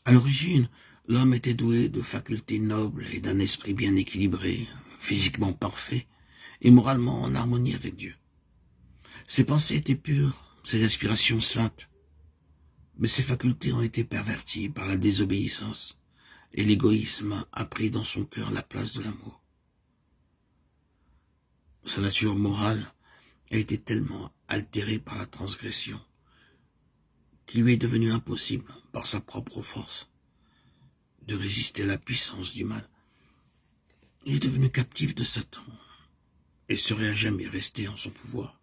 À l'origine, l'homme était doué de facultés nobles et d'un esprit bien équilibré, physiquement parfait et moralement en harmonie avec Dieu. Ses pensées étaient pures, ses aspirations saintes, mais ses facultés ont été perverties par la désobéissance et l'égoïsme a pris dans son cœur la place de l'amour. Sa nature morale a été tellement altérée par la transgression qu'il lui est devenu impossible, par sa propre force, de résister à la puissance du mal. Il est devenu captif de Satan et serait à jamais resté en son pouvoir.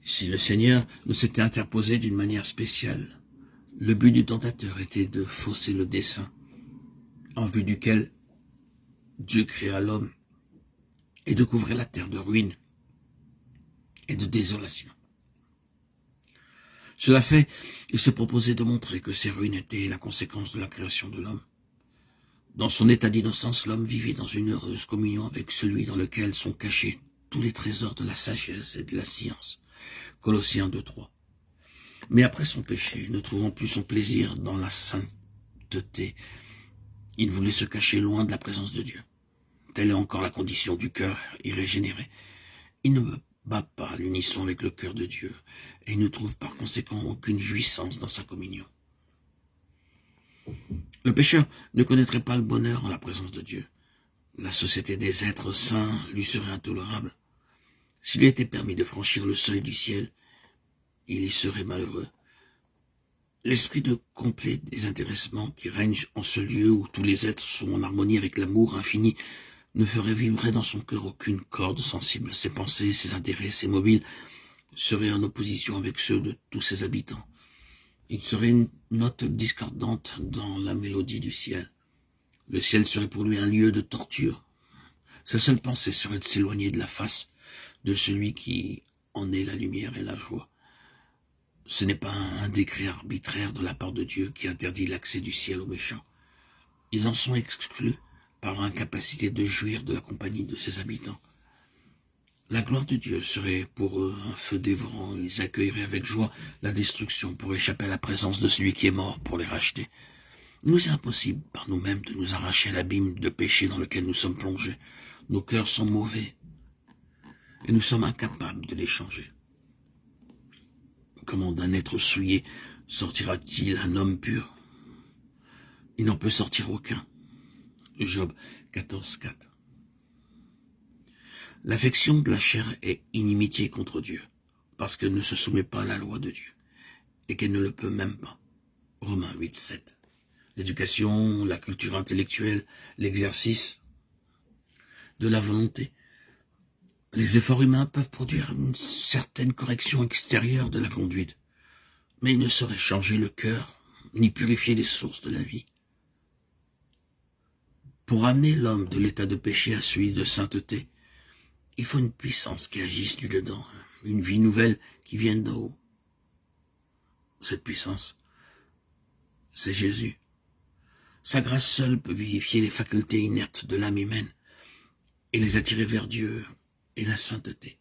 Si le Seigneur ne s'était interposé d'une manière spéciale, le but du tentateur était de fausser le dessein en vue duquel Dieu créa l'homme et de couvrir la terre de ruines et de désolation. Cela fait, il se proposait de montrer que ces ruines étaient la conséquence de la création de l'homme. Dans son état d'innocence, l'homme vivait dans une heureuse communion avec celui dans lequel sont cachés tous les trésors de la sagesse et de la science. Colossiens 2:3. Mais après son péché, ne trouvant plus son plaisir dans la sainteté, il voulait se cacher loin de la présence de Dieu. Telle est encore la condition du cœur irrégénéré. Il ne bat pas à l'unisson avec le cœur de Dieu et il ne trouve par conséquent aucune jouissance dans sa communion. Le pécheur ne connaîtrait pas le bonheur en la présence de Dieu. La société des êtres saints lui serait intolérable. S'il lui était permis de franchir le seuil du ciel, il y serait malheureux. L'esprit de complet désintéressement qui règne en ce lieu où tous les êtres sont en harmonie avec l'amour infini ne ferait vibrer dans son cœur aucune corde sensible. Ses pensées, ses intérêts, ses mobiles seraient en opposition avec ceux de tous ses habitants. Il serait une note discordante dans la mélodie du ciel. Le ciel serait pour lui un lieu de torture. Sa seule pensée serait de s'éloigner de la face de celui qui en est la lumière et la joie. Ce n'est pas un décret arbitraire de la part de Dieu qui interdit l'accès du ciel aux méchants. Ils en sont exclus par leur incapacité de jouir de la compagnie de ses habitants. La gloire de Dieu serait pour eux un feu dévorant. Ils accueilleraient avec joie la destruction pour échapper à la présence de celui qui est mort pour les racheter. Il nous est impossible par nous-mêmes de nous arracher à l'abîme de péché dans lequel nous sommes plongés. Nos cœurs sont mauvais et nous sommes incapables de les changer. Comment d'un être souillé sortira-t-il un homme pur? Il n'en peut sortir aucun. Job 14:4. L'affection de la chair est inimitié contre Dieu, parce qu'elle ne se soumet pas à la loi de Dieu, et qu'elle ne le peut même pas. Romains 8:7. L'éducation, la culture intellectuelle, l'exercice de la volonté. Les efforts humains peuvent produire une certaine correction extérieure de la conduite, mais ils ne sauraient changer le cœur, ni purifier les sources de la vie. Pour amener l'homme de l'état de péché à celui de sainteté, il faut une puissance qui agisse du dedans, une vie nouvelle qui vienne d'en haut. Cette puissance, c'est Jésus. Sa grâce seule peut vivifier les facultés inertes de l'âme humaine et les attirer vers Dieu et la sainteté.